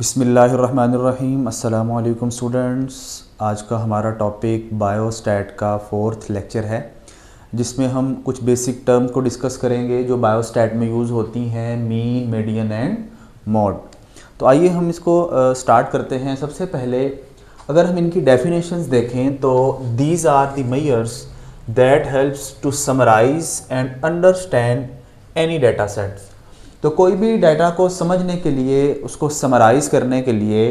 बिस्मिल्लाहिर्रहमानिर्रहीम। अस्सलामु अलैकुम स्टूडेंट्स। आज का हमारा टॉपिक बायोस्टैट का 4th लेक्चर है, जिसमें हम कुछ बेसिक टर्म को डिस्कस करेंगे जो बायोस्टैट में यूज़ होती हैं, मीन, मीडियन एंड मॉड। तो आइए हम इसको स्टार्ट करते हैं। सबसे पहले अगर हम इनकी डेफिनेशंस देखें तो these are the measures that helps to summarise and understand any data sets. तो कोई भी डाटा को समझने के लिए, उसको समराइज़ करने के लिए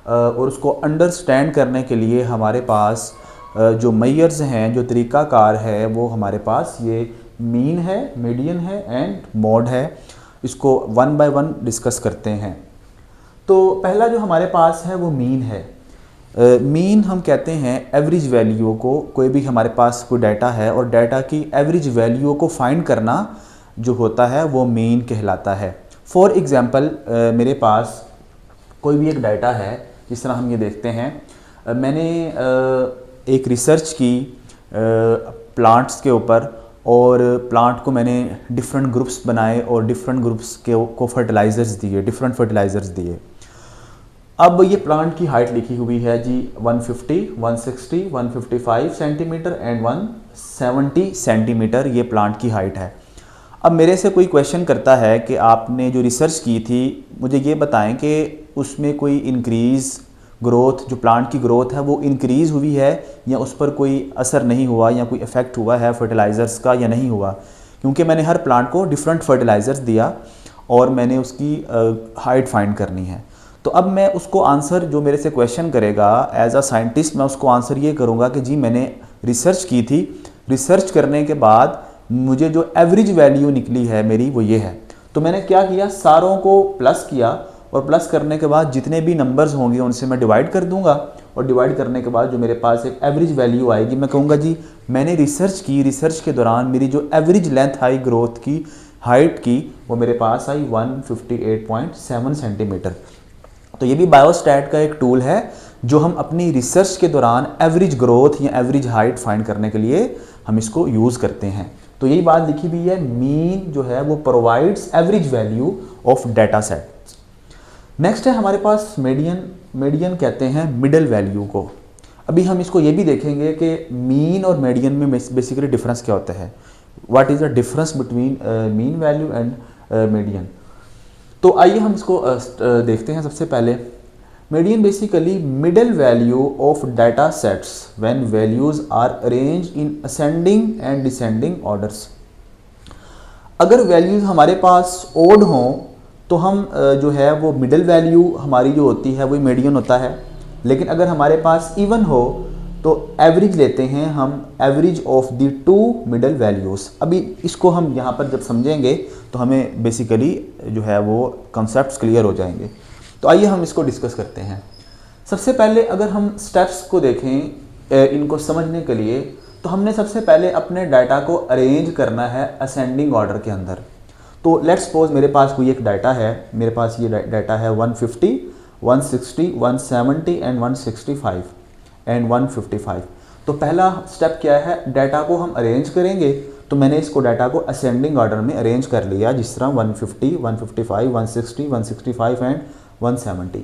और उसको अंडरस्टैंड करने के लिए हमारे पास जो मेजर्स हैं, जो तरीक़ाकार है, वो हमारे पास ये मीन है, मीडियन है एंड मॉड है। इसको वन बाय वन डिस्कस करते हैं। तो पहला जो हमारे पास है वो मीन है। मीन हम कहते हैं एवरेज वैल्यू को, कोई भी हमारे पास कोई डाटा है और डाटा की एवरेज वैल्यू को फाइंड करना जो होता है वो मीन कहलाता है। फॉर एग्ज़ाम्पल मेरे पास कोई भी एक डाटा है, जिस तरह हम ये देखते हैं, मैंने एक रिसर्च की प्लांट्स के ऊपर, और प्लांट को मैंने डिफरेंट ग्रुप्स बनाए और डिफरेंट ग्रुप्स को फर्टिलाइज़र्स दिए, डिफरेंट फर्टिलाइज़र्स दिए। अब ये प्लांट की हाइट लिखी हुई है जी 150, 160, 155 सेंटीमीटर एंड 170 सेंटीमीटर, ये प्लांट की हाइट है। अब मेरे से कोई क्वेश्चन करता है कि आपने जो रिसर्च की थी, मुझे ये बताएं कि उसमें कोई इंक्रीज़ ग्रोथ, जो प्लांट की ग्रोथ है वो इंक्रीज़ हुई है या उस पर कोई असर नहीं हुआ या कोई इफ़ेक्ट हुआ है फर्टिलाइज़र्स का या नहीं हुआ। क्योंकि मैंने हर प्लांट को डिफरेंट फर्टिलाइज़र्स दिया और मैंने उसकी हाइट फाइंड करनी है। तो अब मैं उसको आंसर, जो मेरे से क्वेश्चन करेगा एज अ साइंटिस्ट, मैं उसको आंसर ये करूँगा कि जी मैंने रिसर्च की थी, रिसर्च करने के बाद मुझे जो एवरेज वैल्यू निकली है मेरी वो ये है। तो मैंने क्या किया, सारों को प्लस किया और प्लस करने के बाद जितने भी नंबर्स होंगे उनसे मैं डिवाइड कर दूंगा, और डिवाइड करने के बाद जो मेरे पास एक एवरेज वैल्यू आएगी, मैं कहूँगा जी मैंने रिसर्च की, रिसर्च के दौरान मेरी जो एवरेज लेंथ आई ग्रोथ की, हाइट की, वो मेरे पास आई 158.7 सेंटीमीटर। तो ये भी बायोस्टैट का एक टूल है जो हम अपनी रिसर्च के दौरान एवरेज ग्रोथ या एवरेज हाइट फाइंड करने के लिए हम इसको यूज़ करते हैं। तो यही बात लिखी हुई है, मीन जो है वो provides average value of data sets. Next है हमारे पास मीडियन। मीडियन कहते हैं मिडल वैल्यू को। अभी हम इसको ये भी देखेंगे कि मीन और मीडियन में बेसिकली डिफरेंस क्या होता है, what is the difference between mean value and median. तो आइए हम इसको देखते हैं। सबसे पहले median basically middle value of data sets when values are arranged in ascending and descending orders. अगर वैल्यूज हमारे पास ओड हों तो हम जो है वो मिडल वैल्यू हमारी जो होती है वही मीडियन होता है। लेकिन अगर हमारे पास इवन हो तो एवरेज लेते हैं हम, average of the two middle values. अभी इसको हम यहाँ पर जब समझेंगे तो हमें बेसिकली जो है वो कॉन्सेप्ट्स क्लियर हो जाएंगे। तो आइए हम इसको डिस्कस करते हैं। सबसे पहले अगर हम स्टेप्स को देखें इनको समझने के लिए, तो हमने सबसे पहले अपने डाटा को अरेंज करना है असेंडिंग ऑर्डर के अंदर। तो लेट्स सपोज मेरे पास कोई एक डाटा है, मेरे पास ये डाटा है 150, 160, 170 एंड 165 एंड 155। तो पहला स्टेप क्या है, डाटा को हम अरेंज करेंगे। तो मैंने इसको डाटा को असेंडिंग ऑर्डर में अरेंज कर लिया, जिस तरह 150, 155, 160, 165 एंड 170।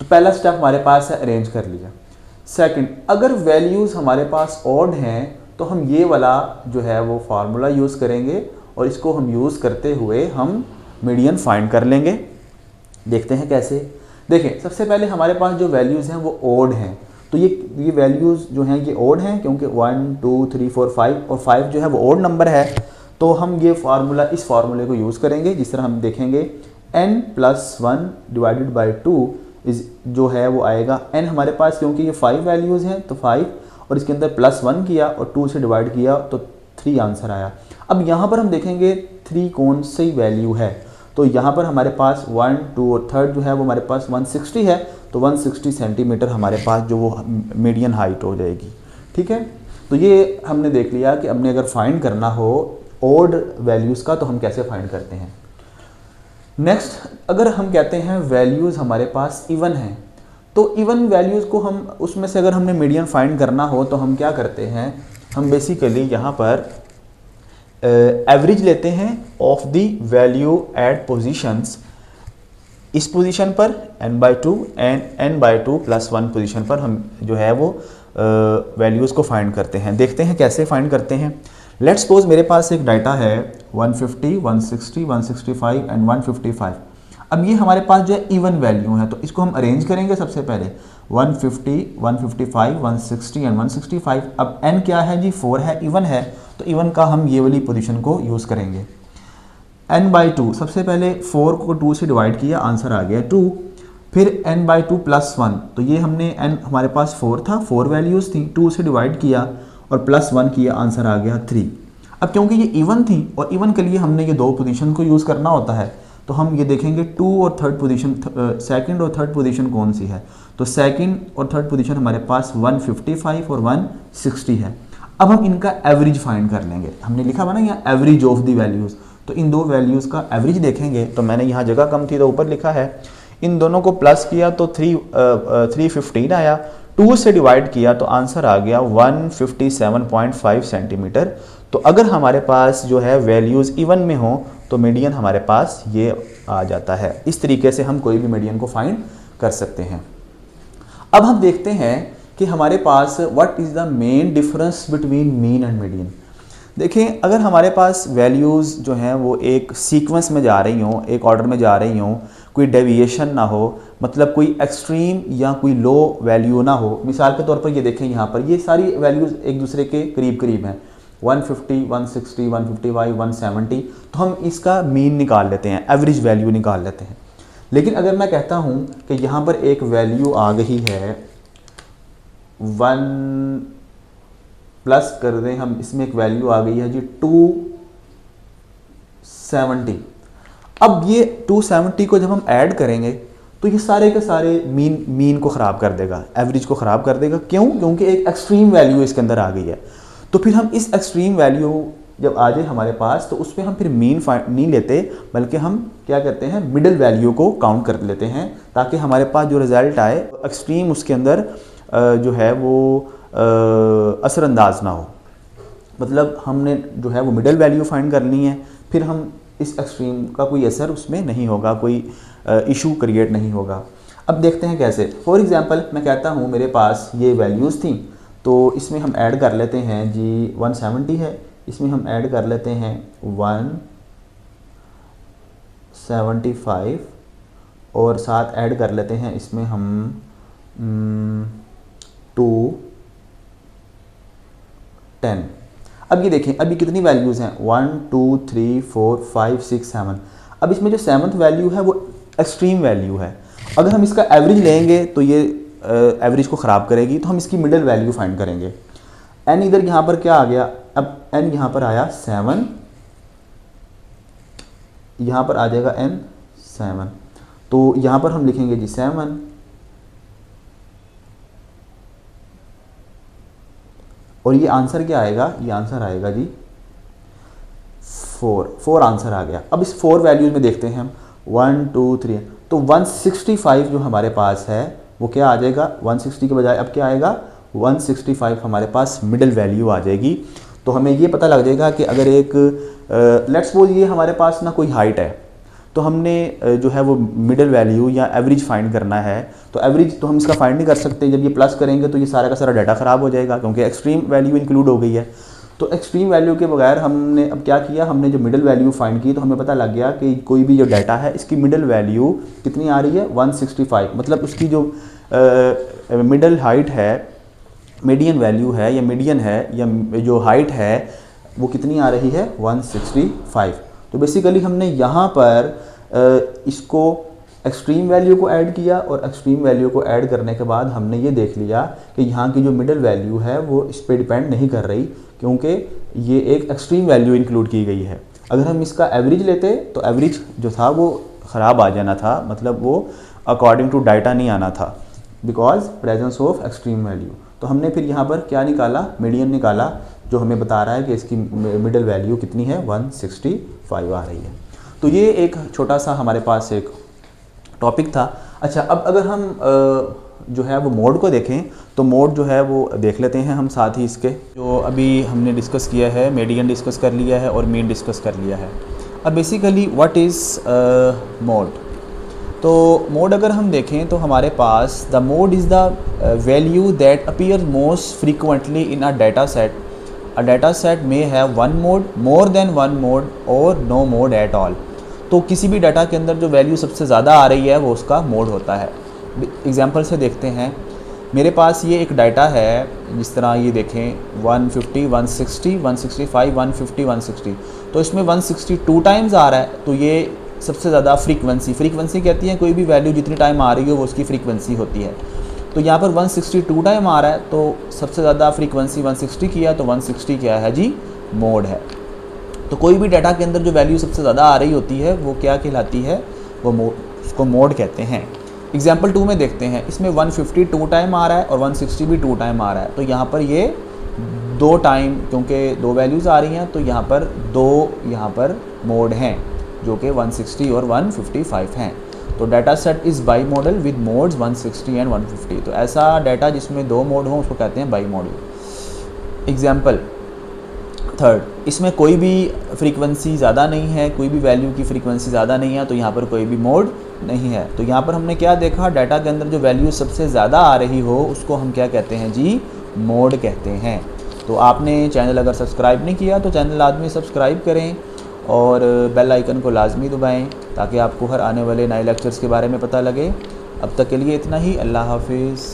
तो पहला स्टेप हमारे पास है, अरेंज कर लिया। सेकंड, अगर वैल्यूज़ हमारे पास ऑड हैं तो हम ये वाला जो है वो फार्मूला यूज़ करेंगे और इसको हम यूज़ करते हुए हम मीडियन फाइंड कर लेंगे। देखते हैं कैसे। देखें, सबसे पहले हमारे पास जो वैल्यूज़ हैं वो ऑड हैं। तो ये वैल्यूज़ जो हैं ये ऑड हैं क्योंकि 1, 2, 3, 4, 5 और 5 जो है वो ऑड नंबर है। तो हम ये फार्मूला, इस फार्मूले को यूज़ करेंगे। जिस तरह हम देखेंगे n+1 डिवाइडेड बाई 2 इज जो है वो आएगा n हमारे पास, क्योंकि ये 5 वैल्यूज़ हैं तो 5, और इसके अंदर +1 किया और 2 से डिवाइड किया तो 3 आंसर आया। अब यहाँ पर हम देखेंगे 3 कौन सी वैल्यू है। तो यहाँ पर हमारे पास 1, 2 और थर्ड जो है वो हमारे पास 160 है। तो 160 सेंटीमीटर हमारे पास जो वो मीडियन हाइट हो जाएगी। ठीक है, तो ये हमने देख लिया कि हमने अगर फाइंड करना हो ऑड वैल्यूज़ का तो हम कैसे फाइंड करते हैं। नेक्स्ट, अगर हम कहते हैं वैल्यूज़ हमारे पास इवन हैं, तो इवन वैल्यूज़ को हम, उसमें से अगर हमने मीडियन फाइंड करना हो तो हम क्या करते हैं, हम बेसिकली यहाँ पर एवरेज लेते हैं of the value at positions इस पोजीशन पर n/2 एंड n/2 + 1 पोजीशन पर हम जो है वो वैल्यूज़ को फाइंड करते हैं। देखते हैं कैसे फाइंड करते हैं। लेट्स सपोज मेरे पास एक डाटा है 150, 160, 165 एंड 155। अब ये हमारे पास जो है इवन वैल्यू है, तो इसको हम अरेंज करेंगे। सबसे पहले 150, 155, 160 एंड 165। अब n क्या है जी, 4 है, इवन है, तो इवन का हम ये वाली पोजीशन को यूज़ करेंगे। n/2, सबसे पहले 4 को 2 से डिवाइड किया, आंसर आ गया 2। फिर n/2 + 1, तो ये हमने n हमारे पास 4 था, 4 वैल्यूज़ थी, 2 से डिवाइड किया और +1 किया, आंसर आ गया 3। अब क्योंकि ये इवन थी और इवन के लिए हमने ये 2 पोजीशन को यूज़ करना होता है, तो हम ये देखेंगे 2 और थर्ड पोजीशन, सेकंड और थर्ड पोजीशन कौन सी है। तो सेकंड और थर्ड पोजीशन हमारे पास 155 और 160 है। अब हम इनका एवरेज फाइंड कर लेंगे। हमने लिखा हुआ ना यहाँ एवरेज ऑफ दी वैल्यूज़, तो इन दो वैल्यूज़ का एवरेज देखेंगे। तो मैंने यहाँ जगह कम थी तो ऊपर लिखा है, इन दोनों को प्लस किया तो 315 आया, 2 से डिवाइड किया तो आंसर आ गया 157.5 सेंटीमीटर। तो अगर हमारे पास जो है वैल्यूज़ इवन में हो तो मीडियन हमारे पास ये आ जाता है। इस तरीके से हम कोई भी मीडियन को फाइंड कर सकते हैं। अब हम देखते हैं कि हमारे पास what is the main difference between mean and median. देखें, अगर हमारे पास वैल्यूज़ जो हैं वो एक सीक्वेंस में जा रही हों, एक ऑर्डर में जा रही हों, कोई डेविएशन ना हो, मतलब कोई एक्सट्रीम या कोई लो वैल्यू ना हो। मिसाल के तौर पर ये देखें, यहाँ पर ये सारी वैल्यूज़ एक दूसरे के करीब करीब हैं, 150, 160, 155, 170। तो हम इसका मीन निकाल लेते हैं, एवरेज वैल्यू निकाल लेते हैं। लेकिन अगर मैं कहता हूँ कि यहाँ पर एक वैल्यू आ गई है 1 प्लस कर दें हम, इसमें एक वैल्यू आ गई है जी 270। अब ये 270 को जब हम ऐड करेंगे तो ये सारे के सारे मीन को ख़राब कर देगा, एवरेज को ख़राब कर देगा। क्यों? क्योंकि एक एक्सट्रीम वैल्यू इसके अंदर आ गई है। तो फिर हम इस एक्सट्रीम वैल्यू जब आ जाए हमारे पास, तो उसमें हम फिर मीन नहीं लेते, बल्कि हम क्या करते हैं, मिडिल वैल्यू को काउंट कर लेते हैं, ताकि हमारे पास जो रिज़ल्ट आए एक्सट्रीम उसके अंदर जो है वो असरअंदाज ना हो। मतलब हमने जो है वो मिडिल वैल्यू फाइंड करनी है, फिर हम इस एक्सट्रीम का कोई असर उसमें नहीं होगा, कोई इशू क्रिएट नहीं होगा। अब देखते हैं कैसे। फॉर एग्जांपल मैं कहता हूँ मेरे पास ये वैल्यूज़ थी, तो इसमें हम ऐड कर लेते हैं जी 170 है, इसमें हम ऐड कर लेते हैं 175 और साथ ऐड कर लेते हैं इसमें हम 210। अब ये देखें, अभी कितनी वैल्यूज़ हैं, 1 2 3 4 5 6 7। अब इसमें जो 7th वैल्यू है वो एक्सट्रीम वैल्यू है। अगर हम इसका एवरेज लेंगे तो ये एवरेज को ख़राब करेगी, तो हम इसकी मिडिल वैल्यू फाइंड करेंगे। n इधर यहाँ पर क्या आ गया, अब n यहाँ पर आया 7, यहाँ पर आ जाएगा n 7, तो यहाँ पर हम लिखेंगे जी 7 और ये आंसर क्या आएगा, ये आंसर आएगा जी 4 आंसर आ गया। अब इस 4 वैल्यूज़ में देखते हैं हम 1 2 3, तो 165 जो हमारे पास है वो क्या आ जाएगा, 160 के बजाय अब क्या आएगा 165 हमारे पास मिडिल वैल्यू आ जाएगी। तो हमें ये पता लग जाएगा कि अगर एक लेट्स सपोज ये हमारे पास ना कोई हाइट है, तो हमने जो है वो मिडिल वैल्यू या एवरेज फाइंड करना है। तो एवरेज तो हम इसका फाइंड नहीं कर सकते, जब ये प्लस करेंगे तो ये सारा का सारा डाटा ख़राब हो जाएगा, क्योंकि एक्सट्रीम वैल्यू इंक्लूड हो गई है। तो एक्सट्रीम वैल्यू के बगैर हमने अब क्या किया, हमने जो मिडिल वैल्यू फाइंड की, तो हमें पता लग गया कि कोई भी जो डाटा है इसकी मिडिल वैल्यू कितनी आ रही है 165। मतलब उसकी जो मिडिल हाइट है, मीडियन वैल्यू है या मीडियन है या जो हाइट है वो कितनी आ रही है 165। तो बेसिकली हमने यहाँ पर इसको एक्सट्रीम वैल्यू को ऐड किया और एक्सट्रीम वैल्यू को ऐड करने के बाद हमने ये देख लिया कि यहाँ की जो मिडिल वैल्यू है वो इस पर डिपेंड नहीं कर रही, क्योंकि ये एक एक्सट्रीम वैल्यू इंक्लूड की गई है। अगर हम इसका एवरेज लेते तो एवरेज जो था वो ख़राब आ जाना था, मतलब वो अकॉर्डिंग टू डाटा नहीं आना था, because presence of extreme value. तो हमने फिर यहाँ पर क्या निकाला, मीडियन निकाला, जो हमें बता रहा है कि इसकी मिडिल वैल्यू कितनी है 165 आ रही है। तो ये एक छोटा सा हमारे पास एक टॉपिक था। अच्छा, अब अगर हम जो है वो मोड को देखें तो मोड जो है वो देख लेते हैं हम साथ ही इसके। जो अभी हमने डिस्कस किया है, मीडियन डिस्कस कर लिया है और मीन डिस्कस कर लिया है। अब बेसिकली व्हाट इज़ मोड। तो मोड अगर हम देखें तो हमारे पास the mode is the value that appear most frequently in a data set. A data set may have one mode, more than one mode और नो मोड एट ऑल। तो किसी भी डाटा के अंदर जो वैल्यू सबसे ज़्यादा आ रही है वो उसका मोड होता है। एग्जांपल से देखते हैं, मेरे पास ये एक डाटा है, जिस तरह ये देखें 150, 160, 165, 150, 160, तो इसमें 162 टाइम्स आ रहा है। तो ये सबसे ज़्यादा फ्रीक्वेंसी कहती है कोई भी वैल्यू जितनी टाइम आ रही हो वो उसकी फ्रीक्वेंसी होती है। तो यहाँ पर 162 टाइम आ रहा है, तो सबसे ज़्यादा फ्रीक्वेंसी 160 की है, तो 160 क्या है जी, मोड है। तो कोई भी डाटा के अंदर जो वैल्यू सबसे ज़्यादा आ रही होती है वो क्या कहलाती है, वो उसको मोड कहते हैं। एग्जाम्पल 2 में देखते हैं, इसमें 150 2 टाइम आ रहा है और 160 भी 2 टाइम आ रहा है। तो यहाँ पर ये 2 टाइम, क्योंकि 2 वैल्यूज़ आ रही हैं तो यहाँ पर 2 यहाँ पर मोड हैं, जो कि 160 और 155 हैं। तो data set is by model with modes 160 and 150। तो ऐसा डाटा जिसमें 2 मोड हों उसको कहते हैं बाई मॉडल। एग्जाम्पल 3, इसमें कोई भी फ्रीक्वेंसी ज़्यादा नहीं है, कोई भी वैल्यू की फ्रीक्वेंसी ज़्यादा नहीं है, तो यहाँ पर कोई भी मोड नहीं है। तो यहाँ पर हमने क्या देखा, डाटा के अंदर जो वैल्यू सबसे ज़्यादा आ रही हो उसको हम क्या कहते हैं जी, मोड कहते हैं। तो आपने चैनल अगर सब्सक्राइब नहीं किया तो चैनल लाजमी सब्सक्राइब करें और बेल आइकन को लाजमी दबाएं ताकि आपको हर आने वाले नए लेक्चर्स के बारे में पता लगे। अब तक के लिए इतना ही। अल्लाह हाफिज़।